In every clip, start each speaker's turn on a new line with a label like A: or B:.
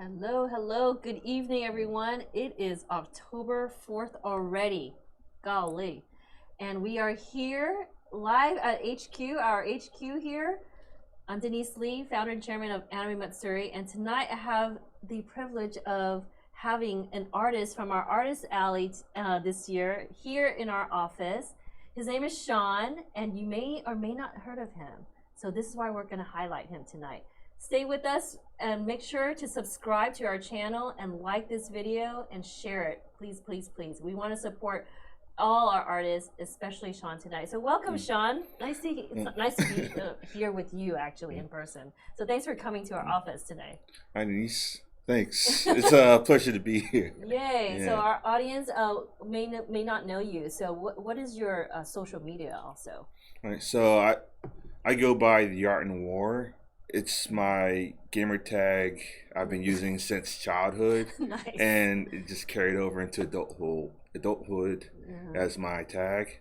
A: Hello, hello. Good evening, everyone. It is October 4th already. Golly. And we are here live at HQ, our HQ here. I'm Denise Lee, founder and chairman of Anime Matsuri. And tonight I have the privilege of having an artist from our Artist Alley this year here in our office. His name is Shawn, and you may or may not have heard of him. So this is why we're going to highlight him tonight. Stay with us and make sure to subscribe to our channel and like this video and share it. Please, please, please. We want to support all our artists, especially Shawn tonight. So welcome, Shawn. Nice to be here with you actually in person. So thanks for coming to our office today.
B: Hi, Denise. Thanks. It's a pleasure to be here.
A: Yay. Yeah. So our audience may not know you. So what is your social media also?
B: All right. So I go by The Art and War. It's my gamer tag I've been using since childhood.
A: Nice.
B: And it just carried over into adulthood as my tag.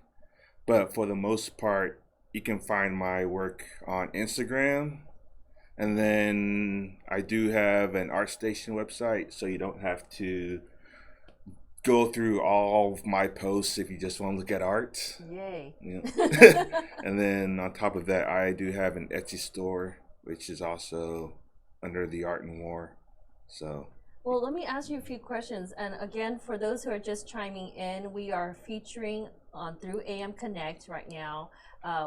B: But for the most part, you can find my work on Instagram. And then I do have an ArtStation website, so you don't have to go through all of my posts if you just want to look at art.
A: Yay.
B: Yeah. And then on top of that, I do have an Etsy store, which is also under The Art and War. So.
A: Well, let me ask you a few questions. And again, for those who are just chiming in, we are featuring through AM Connect right now.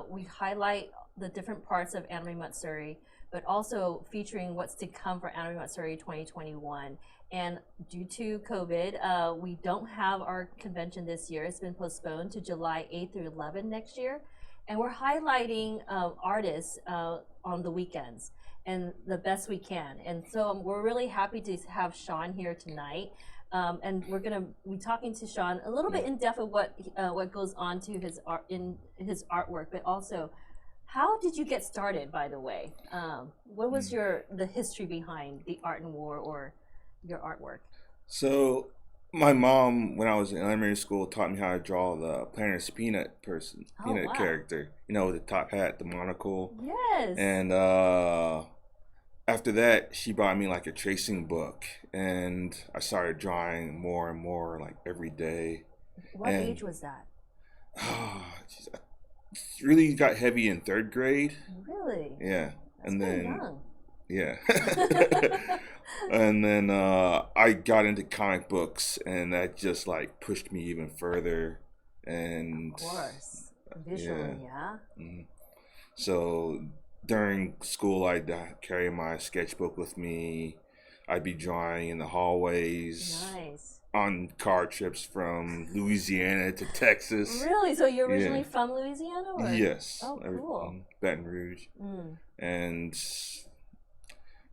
A: We highlight the different parts of Anime Matsuri, but also featuring what's to come for Anime Matsuri 2021. And due to COVID, we don't have our convention this year. It's been postponed to July 8th through 11th next year. And we're highlighting artists on the weekends and the best we can. And so we're really happy to have Shawn here tonight. And we're gonna be talking to Shawn a little bit in depth of what goes on to his art in his artwork, but also how did you get started, by the way? What was the history behind The Art and War or your artwork?
B: So my mom, when I was in elementary school, taught me how to draw the Planet's Peanut character. You know, with the top hat, the monocle.
A: Yes.
B: And after that, she bought me like a tracing book, and I started drawing more and more, like every day.
A: What age was that?
B: Really got heavy in third grade.
A: Really?
B: Yeah.
A: That's pretty young.
B: Yeah. And then I got into comic books, and that just like pushed me even further. And
A: of course, visually, yeah.
B: Mm-hmm. So during school, I'd carry my sketchbook with me. I'd be drawing in the hallways.
A: Nice. On
B: car trips from Louisiana to Texas.
A: Really? So you're originally from Louisiana? Or?
B: Yes.
A: Oh, cool.
B: Baton Rouge. And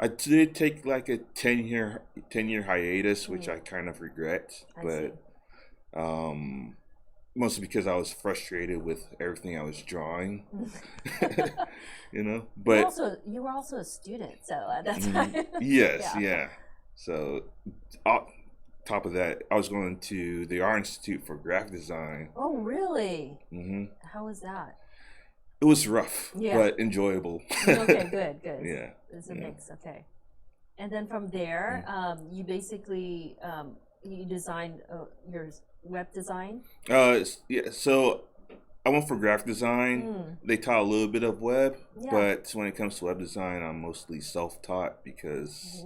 B: I did take like a 10-year hiatus, which I kind of regret, but mostly because I was frustrated with everything I was drawing. You know, but
A: you were also a student, so at that time.
B: Yes, yeah. So on top of that, I was going to the Art Institute for graphic design.
A: Oh, really?
B: Mm-hmm.
A: How was that?
B: It was rough, but enjoyable.
A: Okay, good.
B: Yeah.
A: It's a mix, okay. And then from there, you basically, you designed your web design?
B: Yeah, so I went for graphic design. They taught a little bit of web, but when it comes to web design, I'm mostly self-taught because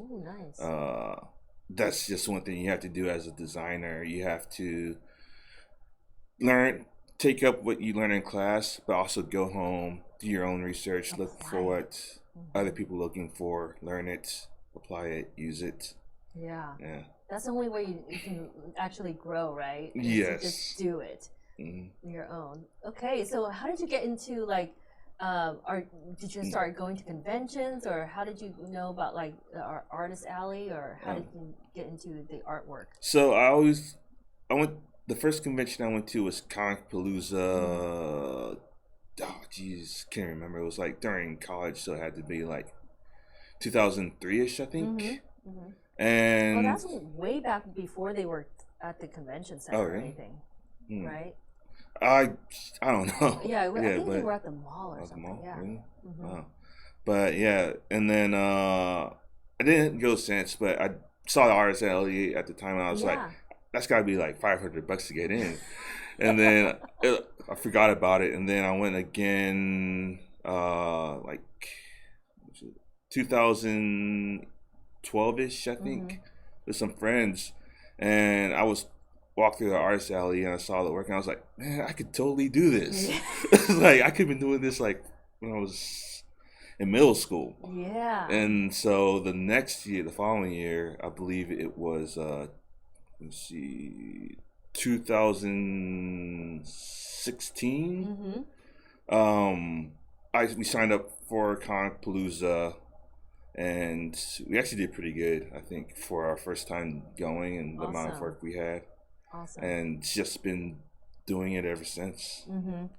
B: that's just one thing you have to do as a designer. You have to take up what you learn in class, but also go home, do your own research, look for what other people are looking for, learn it, apply it, use it.
A: Yeah. That's the only way you can actually grow, right?
B: Yes.
A: To just do it your own. Okay, so how did you get into did you start going to conventions, or how did you know about like our Artist Alley, or how did you get into the artwork?
B: So the first convention I went to was Comic Palooza. Oh, geez, can't remember. It was like during college, so it had to be like 2003-ish, I think. And
A: that's way back before they were at the convention center or anything, right?
B: I don't know.
A: Yeah, I think they were at the mall or something.
B: Mall?
A: Yeah.
B: Really? But yeah, and then I didn't go since, but saw the artist alley at the time, and I was like,
A: Yeah.
B: that's got to be like $500 to get in. And then I forgot about it, and then I went again, like 2012-ish, I think, with some friends, and I was walked through the artist alley and I saw the work, and I was like, man, I could totally do this.
A: Yeah.
B: Like I could have been doing this like when I was in middle school.
A: Yeah.
B: And so the next year, the following year, I believe it was let's see, 2016. We signed up for Comic Palooza, and we actually did pretty good, I think, for our first time going and the amount of
A: Awesome.
B: work we had.
A: Awesome.
B: And just been doing it ever since.
A: And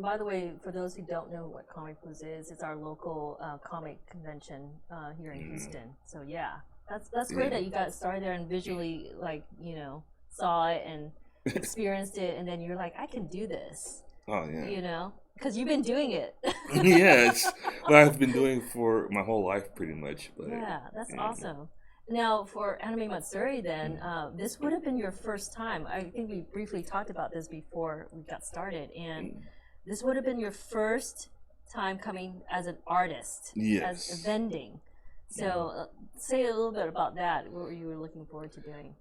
A: by the way, for those who don't know what Comic Palooza is, it's our local comic convention here in Houston. So yeah, that's great that you got started there and visually, like, you know, saw it and experienced it, and then you're like, I can do this.
B: Oh yeah.
A: You know, because you've been doing it.
B: Yeah, it's what I've been doing for my whole life, pretty much. But
A: yeah, that's awesome. Now, for Anime Matsuri, then, this would have been your first time. I think we briefly talked about this before we got started, and this would have been your first time coming as an artist,
B: yes,
A: as vending. So, say a little bit about that. What you were looking forward to doing?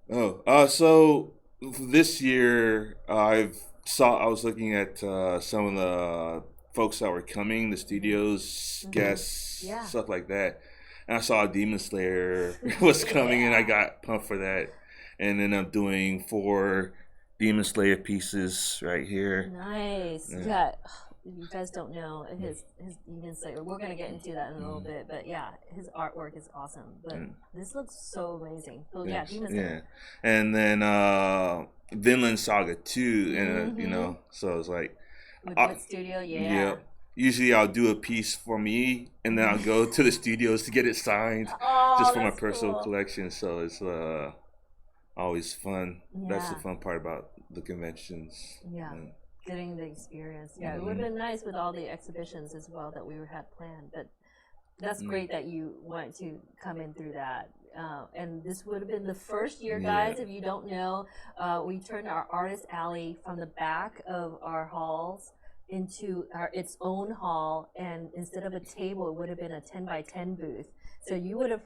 B: So this year I was looking at some of the folks that were coming, the studios, guests, stuff like that. And I saw Demon Slayer was coming, and I got pumped for that. And then I'm doing 4 Demon Slayer pieces right here.
A: Nice. Yeah. You guys don't know his Demon Slayer. We're gonna get into that in a little bit, but yeah, his artwork is awesome. But this looks so amazing. So yeah, Demon Slayer.
B: Yeah. And then Vinland Saga 2, and you know, so it's like
A: with what studio? Yeah.
B: Usually I'll do a piece for me, and then I'll go to the studios to get it signed, just for my personal collection. So it's always fun. That's the fun part about the conventions.
A: Yeah, getting the experience. Yeah, it would have been nice with all the exhibitions as well that we had planned. But that's great that you wanted to come in through that. And this would have been the first year, guys. If you don't know, we turned our artist alley from the back of our halls into its own hall, and instead of a table, it would have been a 10x10 booth. So you would have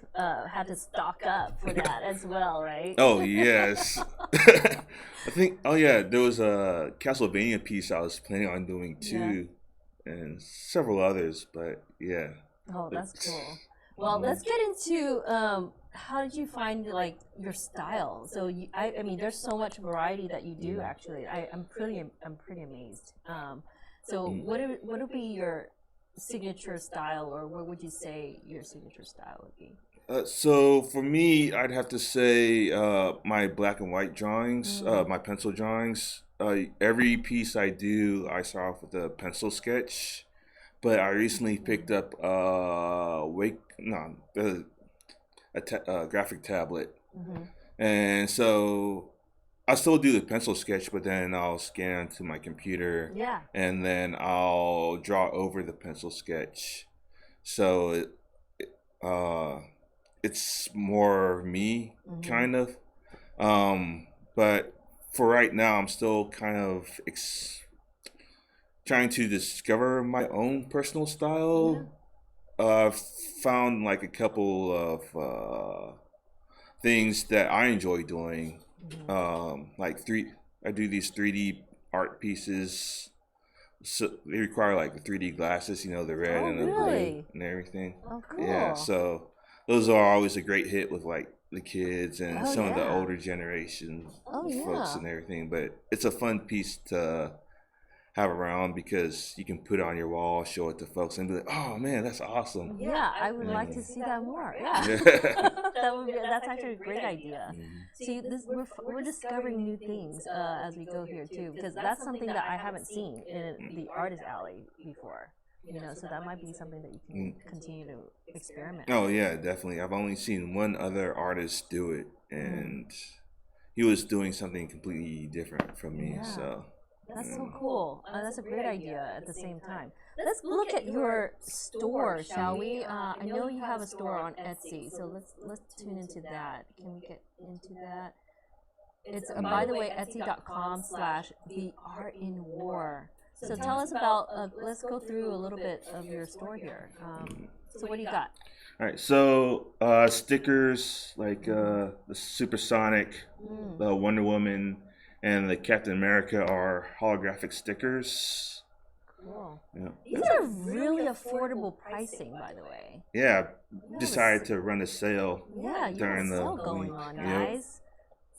A: had to stock up for that as well, right?
B: Oh yes. I think. Oh yeah, there was a Castlevania piece I was planning on doing too, and several others. But yeah.
A: Oh, that's cool. Well, let's get into how did you find like your style? So I mean, there's so much variety that you do. Actually, I'm pretty amazed. So what would be your signature style, or what would you say your signature style would be?
B: So for me, I'd have to say my black and white drawings, my pencil drawings. Every piece I do, I start off with a pencil sketch. But I recently picked up a graphic tablet, and so I still do the pencil sketch, but then I'll scan to my computer, and then I'll draw over the pencil sketch. So it's more me, kind of. But for right now, I'm still kind of trying to discover my own personal style. I've found like a couple of things that I enjoy doing. I do these 3D art pieces. So they require like the 3D glasses, you know, the red and the blue and everything.
A: Oh, cool.
B: Yeah, so those are always a great hit with like the kids and some of the older generation folks and everything. But it's a fun piece to have around because you can put it on your wall, show it to folks, and be like, "Oh man, that's awesome."
A: Yeah, I would like to see that more. Yeah, that's actually a great idea. See, we're discovering new things as we go here too, because that's something that I haven't seen in the artist alley before. You know, so that might be something that you can continue to experiment.
B: Oh yeah, definitely. I've only seen one other artist do it, and he was doing something completely different from me. So.
A: That's so cool. That's a great idea at the same time. Let's look at your store, shall we? I know you have a store on Etsy, so let's tune into that. Can we get into that? It's by the way, etsy.com/the art in war. So tell us about. Let's go through a little bit of your store here. So what do you got?
B: All right, so stickers like the Supersonic, the Wonder Woman, and the Captain America are holographic stickers.
A: Cool.
B: Yeah.
A: These are really affordable pricing, by the way.
B: Yeah, decided to run a sale.
A: Yeah, you
B: during
A: have a sale
B: the
A: going
B: week.
A: on,
B: Yep.
A: guys.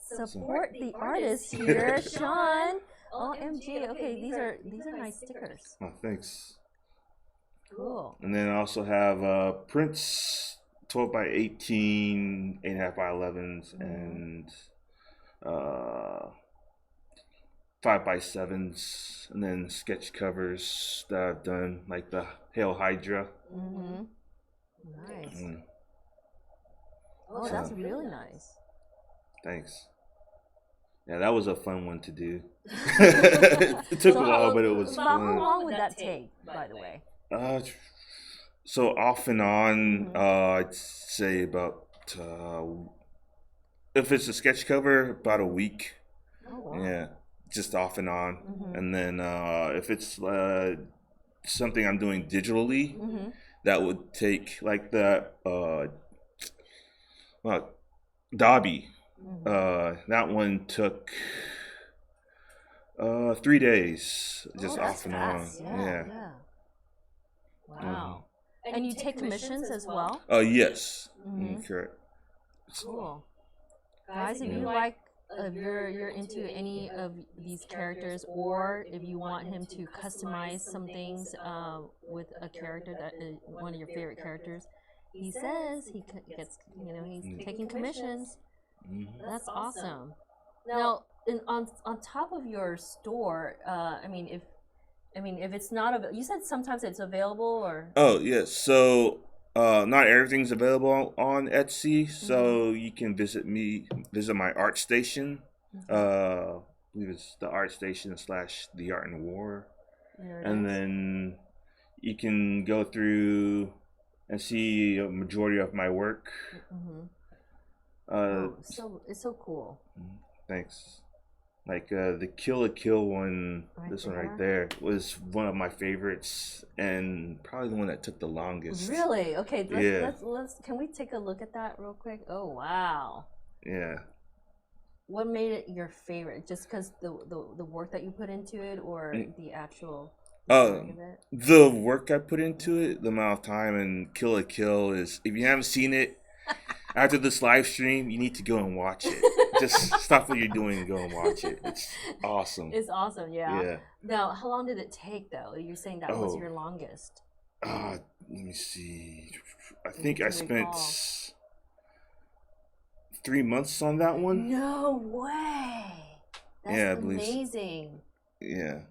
A: Support the artist here, Shawn. OMG. Okay, these are nice stickers.
B: Oh, thanks.
A: Cool.
B: And then I also have prints, 12 by 18, 8.5 by 11s, and 5 by 7s, and then sketch covers that I've done, like the Hail Hydra.
A: Nice.
B: Mm,
A: Oh, that's really nice.
B: thanks. Yeah, that was a fun one to do. It took a while, but it was
A: About how
B: fun.
A: long would that take, by the way?
B: So off and on, I'd say about if it's a sketch cover, about a week.
A: Oh, wow.
B: Yeah, just off and on. And then if it's something I'm doing digitally, that would take like the Dobby. That one took 3 days, just off and
A: fast.
B: on. Yeah.
A: Wow. And you take commissions as well?
B: Yes. Correct.
A: Cool. Guys, if you like, if you're into any of these characters, or if you want him to customize some things with a character that is one of your favorite characters, he says he gets, he's taking commissions. That's awesome. Now, on top of your store, if it's not you said sometimes it's available, or
B: Oh yes. So not everything's available on Etsy, so you can visit my art station. I believe it's the art station / the art and war, and then you can go through and see a majority of my work.
A: It's so cool.
B: Thanks. Like the Kill a Kill one, this one right there was one of my favorites, and probably the one that took the longest.
A: Really? Okay. Let's. Can we take a look at that real quick? Oh wow.
B: Yeah.
A: What made it your favorite? Just because the work that you put into it, or the actual design of it?
B: The work I put into it, the amount of time, and Kill a Kill is, if you haven't seen it, after this live stream, you need to go and watch it. Just stop what you're doing and go and watch it. It's awesome.
A: It's awesome, yeah.
B: Yeah.
A: Now, how long did it take, though? You're saying that was your longest.
B: Let me see. I think I spent 3 months on that one.
A: No way. That's amazing.
B: Yeah.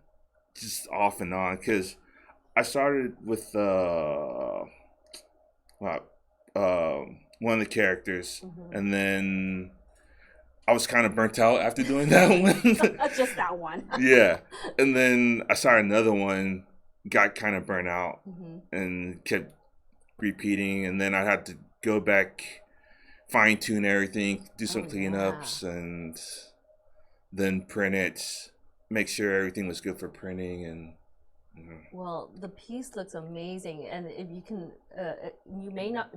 B: Just off and on, because I started with one of the characters, and then I was kind of burnt out after doing that one.
A: Just that one.
B: Yeah, and then I started another one, got kind of burnt out, and kept repeating, and then I had to go back, fine tune everything, do some cleanups, and then print it, make sure everything was good for printing, and.
A: Well, the piece looks amazing, and if you can, you may not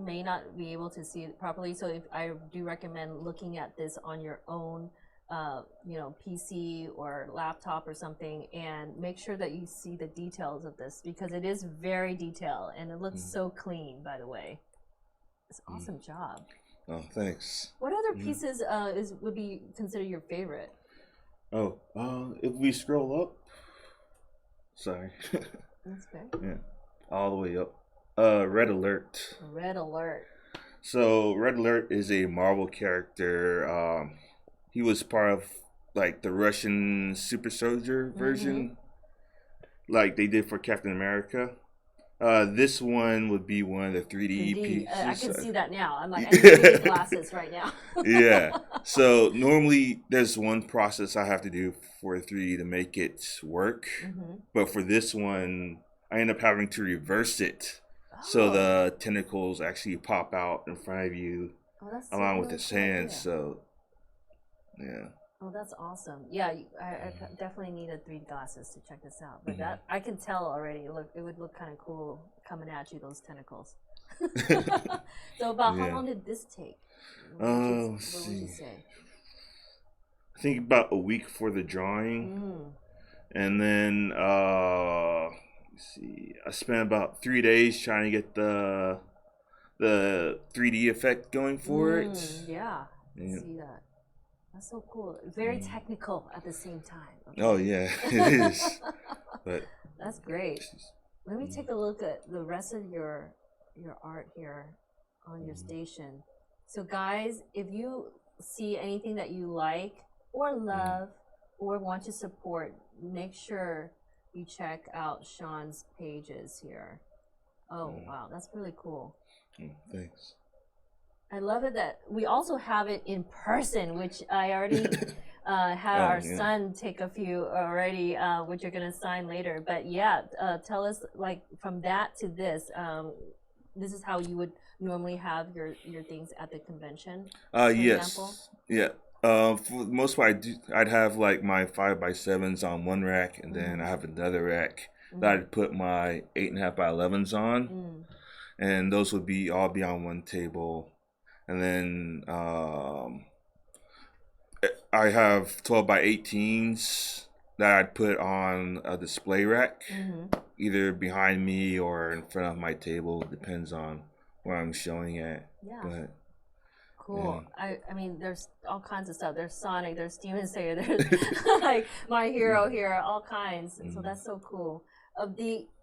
A: be able to see it properly. So I do recommend looking at this on your own, PC or laptop or something, and make sure that you see the details of this, because it is very detailed and it looks so clean. By the way, it's an awesome job.
B: Oh, thanks.
A: What other pieces would be considered your favorite?
B: Oh, if we scroll up. Sorry.
A: That's good.
B: Yeah, all the way up. Red Alert.
A: Red Alert.
B: So Red Alert is a Marvel character. He was part of like the Russian super soldier version, like they did for Captain America. This one would be one of the 3D
A: 3D. I
B: pieces.
A: can see that now. I'm like, I need 3D glasses right now.
B: Yeah. So normally there's one process I have to do for 3D to make it work. But for this one, I end up having to reverse it. So
A: Oh.
B: the tentacles actually pop out in front of you
A: Oh, that's
B: along with
A: really
B: the
A: cool idea.
B: hands. So, yeah.
A: Oh, that's awesome. Yeah, I definitely needed 3D glasses to check this out. But
B: Mhm.
A: that I can tell already. Look, it would look kind of cool coming at you, those tentacles. So about how
B: Yeah.
A: long did this take?
B: Let's
A: What would
B: see.
A: you say?
B: I think about a week for the drawing. And then, let's see, I spent about 3 days trying to get the 3D effect going for it.
A: Yeah, I
B: Yeah.
A: see that. That's so cool. Very technical at the same time. Okay?
B: Oh yeah, it is. But
A: that's great. Let me take a look at the rest of your art here on your station. So guys, if you see anything that you like or love or want to support, make sure you check out Shawn's pages here. Oh wow, that's really cool.
B: Thanks.
A: I love it that we also have it in person, which I already had our son take a few already, which you're gonna sign later. But yeah, tell us like from that to this. This is how you would normally have your things at the convention.
B: Yes.
A: Example?
B: Yeah. For the most part, I'd have like my 5x7s on one rack, and then I have another rack that I'd put my 8.5x11s on, and those would all be on one table. And then I have 12x18s that I'd put on a display rack, either behind me or in front of my table. Depends on where I'm showing at.
A: Yeah.
B: But,
A: cool. Yeah. I mean, there's all kinds of stuff. There's Sonic, there's Demon Slayer, there's like My Hero here, all kinds. So that's so cool.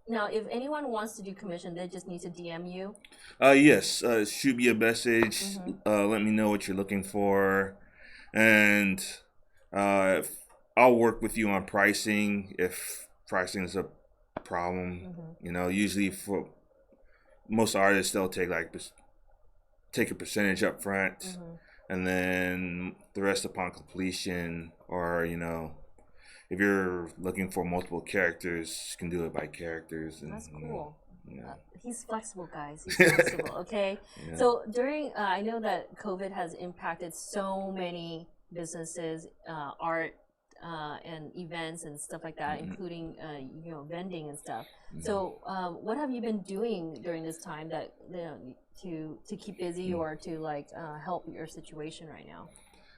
A: Now, if anyone wants to do commission, they just need to DM you.
B: Yes. Shoot me a message. Let me know what you're looking for, and I'll work with you on pricing if pricing is a problem. You know, usually for most artists, they'll take a percentage up front, and then the rest upon completion, or if you're looking for multiple characters, you can do it by characters. And,
A: that's cool. He's flexible, guys. He's flexible, okay?
B: Yeah.
A: So during, I know that COVID has impacted so many businesses, art, and events and stuff like that, including, vending and stuff. So what have you been doing during this time that, to keep busy or to like help your situation right now?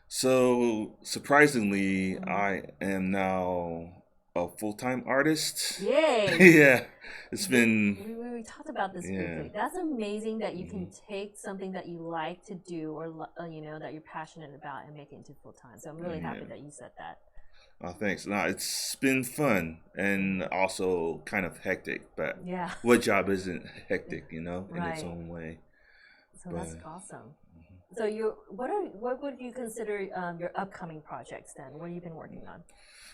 B: So surprisingly, I am now a full-time artist.
A: Yay!
B: Yeah, it's been.
A: We talked about this briefly. That's amazing that you can take something that you like to do or that you're passionate about and make it into full-time. So I'm really happy that you said that.
B: Oh, thanks. No, it's been fun and also kind of hectic, but what job isn't hectic, in its own way.
A: So that's awesome. So what would you consider your upcoming projects then? What have you been working on?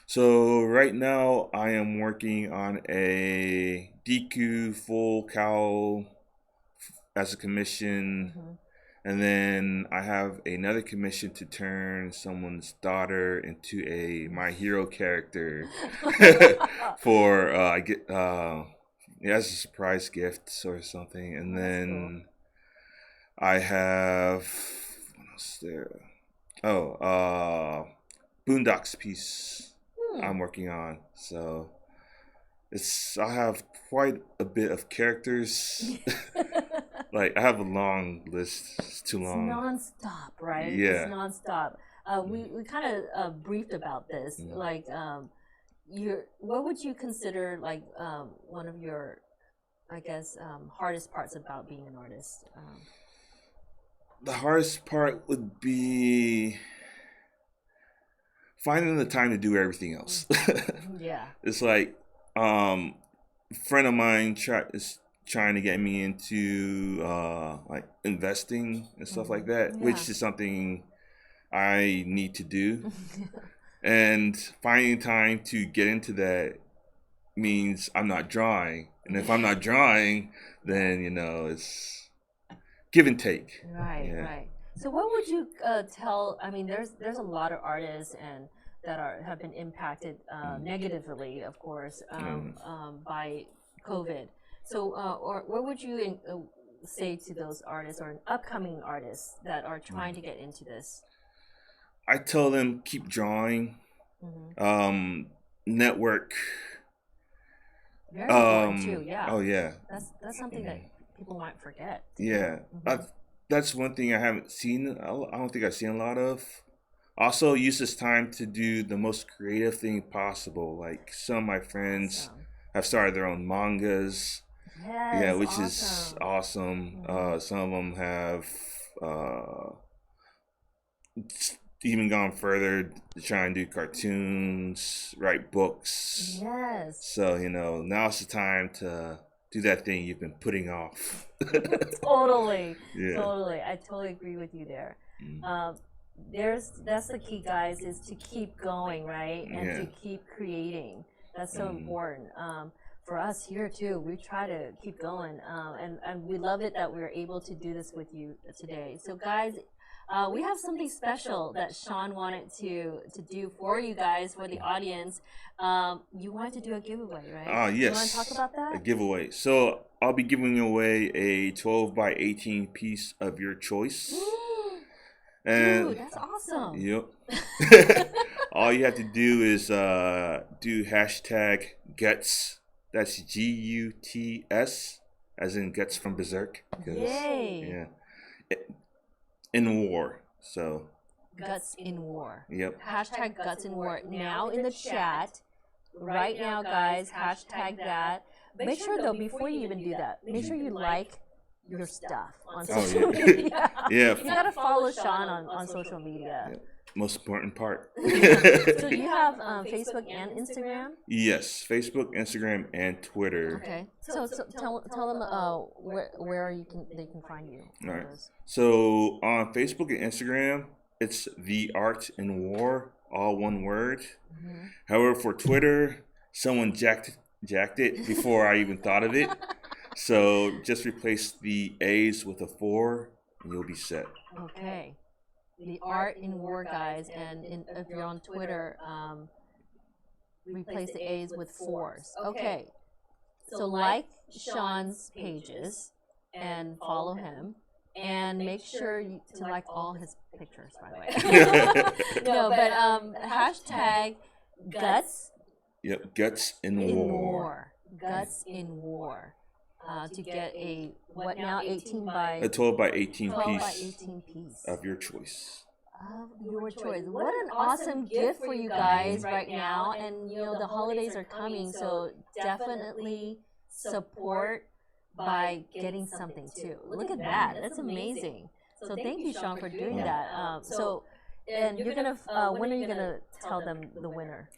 B: So right now I am working on a DQ full cowl as a commission. And then I have another commission to turn someone's daughter into a My Hero character for I get as a surprise gift or something. And then I have what else there? Boondocks piece I'm working on. So I have quite a bit of characters. Like I have a long list. It's too long.
A: It's nonstop, right?
B: Yeah.
A: It's nonstop. We kind of briefed about this. Like, what would you consider like one of your, I guess, hardest parts about being an artist?
B: The hardest part would be finding the time to do everything else.
A: Yeah.
B: It's like a friend of mine is trying to get me into like investing and stuff like that, which is something I need to do. And finding time to get into that means I'm not drawing. And if I'm not drawing, then, it's give and take.
A: Right,
B: Yeah.
A: right. So what would you tell? I mean, there's a lot of artists and that have been impacted negatively, of course, by COVID. So, or what would you say to those artists or upcoming artists that are trying to get into this?
B: I tell them keep drawing,
A: Hmm.
B: network.
A: Very important too.
B: Oh
A: Yeah,
B: yeah,
A: that's something that people might forget to do.
B: yeah.
A: Hmm.
B: That's one thing I haven't seen. I don't think I've seen a lot of. Also, use this time to do the most creative thing possible. Like some of my friends
A: Awesome.
B: have started their own mangas. Yeah,
A: Yes,
B: which is
A: awesome.
B: awesome.
A: Hmm.
B: Some of them have uh, even gone further to try and do cartoons, write books.
A: Yes.
B: So, now's the time to do that thing you've been putting off.
A: Totally,
B: Yeah.
A: totally. I totally agree with you there.
B: Mm.
A: That's the key, guys, is to keep going, right, and
B: Yeah.
A: to keep creating. That's so
B: Mm.
A: important. For us here too, we try to keep going, and we love it that we're able to do this with you today. So, guys. We have something special that Shawn wanted to do for you guys, for the audience. You wanted to do a giveaway, right?
B: Yes.
A: You want to talk about
B: A
A: that?
B: giveaway. So I'll be giving away a 12 by 18 piece of your choice. And
A: Dude, that's awesome.
B: yep. All you have to do is do hashtag guts. That's GUTS, as in guts from Berserk.
A: Yay.
B: Yeah. In war. So.
A: Guts in war.
B: Yep.
A: Hashtag guts in war. Now in the chat. Right now, guys, hashtag that. Make sure, though, before you even do that, make sure you like your stuff on social media.
B: Yeah.
A: You gotta follow Shawn on social media.
B: Yeah. Most important part.
A: So you have Facebook and Instagram?
B: Yes, Facebook, Instagram, and Twitter.
A: Okay. So tell them where they can find you.
B: All right. So on Facebook and Instagram, it's The Art in War, all one word. Mm-hmm. However, for Twitter, someone jacked it before I even thought of it. So just replace the A's with a 4, and you'll be set.
A: Okay. The Art in War, guys, and if you're on Twitter, replace the A's with 4s. Okay. So like Shawn's pages and follow him, and make sure to like all his pictures, by the way. No, but hashtag guts.
B: Yep, guts in war.
A: Guts in war. To get a what now 18 by
B: a 12 by 18
A: 12
B: piece
A: by 18 piece
B: of your choice.
A: Of your choice. What an awesome gift for you guys right now, and the holidays are coming, so definitely support by getting something too. Look at that. That's amazing. So thank you, Shawn, for doing that. And you're gonna when are you gonna tell them the winner?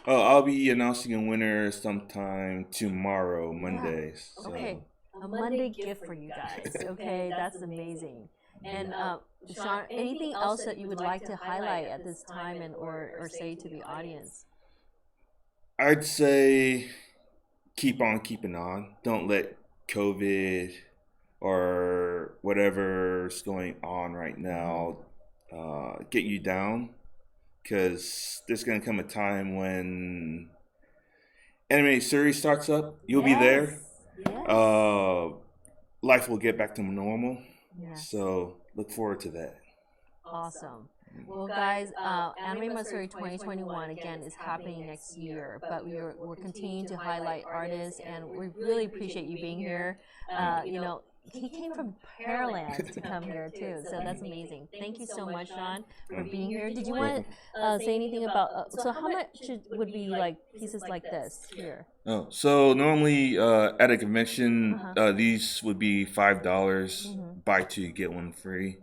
B: Oh, I'll be announcing a winner sometime tomorrow, Monday.
A: Yeah. So. Okay, a Monday gift for you guys. Okay, that's amazing. And Shawn, anything else that you would like to highlight at this time and or say to the audience?
B: I'd say keep on keeping on. Don't let COVID or whatever's going on right now get you down. Because there's going to come a time when anime series starts up. You'll be there. Yes. Life will get back to normal. Yes. So look forward to that.
A: Awesome. Well, guys, Anime Matsuri 2021 again is happening next year, but we're continuing to highlight artists, and we really appreciate you being here. He came from Pearland to come here too, so that's amazing. Thank you so much, Shawn, for being here. Did you want to say anything about? So how much would be like pieces like this here?
B: Oh, so normally at a convention, these would be $5. Buy 2 get 1 free.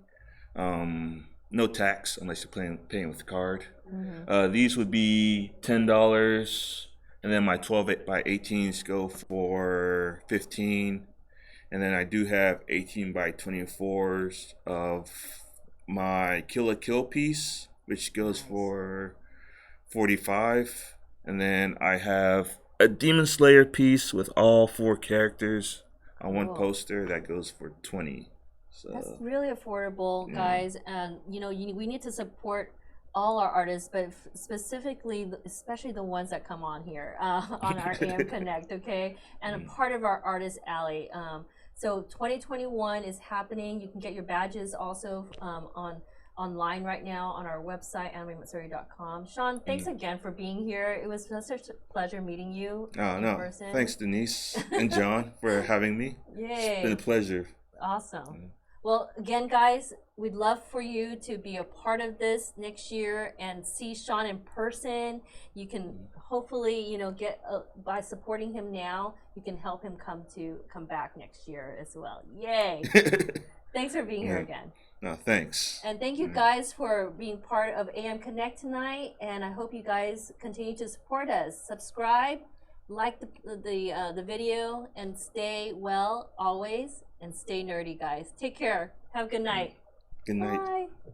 B: No tax unless you're paying with the card. These would be $10, and then my 12 by 18s go for $15. And then I do have 18 by 24s of my Kill la Kill piece, which goes for $45. And then I have a Demon Slayer piece with all 4 characters on one
A: Cool.
B: poster that goes for 20. So
A: That's really affordable,
B: yeah.
A: guys. And you know, we need to support all our artists, but specifically, especially the ones that come on here on our AM Connect, okay? And a part of our Artist Alley. So 2021 is happening. You can get your badges also online right now on our website, animematsuri.com. Shawn, thanks again for being here. It was such a pleasure meeting you in person.
B: Thanks, Denise and John, for having me.
A: Yay.
B: It's been a pleasure.
A: Awesome. Well, again, guys, we'd love for you to be a part of this next year and see Shawn in person. You can hopefully, you know, get by supporting him now, you can help him come back next year as well. Yay! Thanks for being here again.
B: No, thanks.
A: And thank you guys for being part of AM Connect tonight. And I hope you guys continue to support us. Subscribe, like the video, and stay well always. And stay nerdy, guys. Take care. Have a good night.
B: Good night.
A: Bye.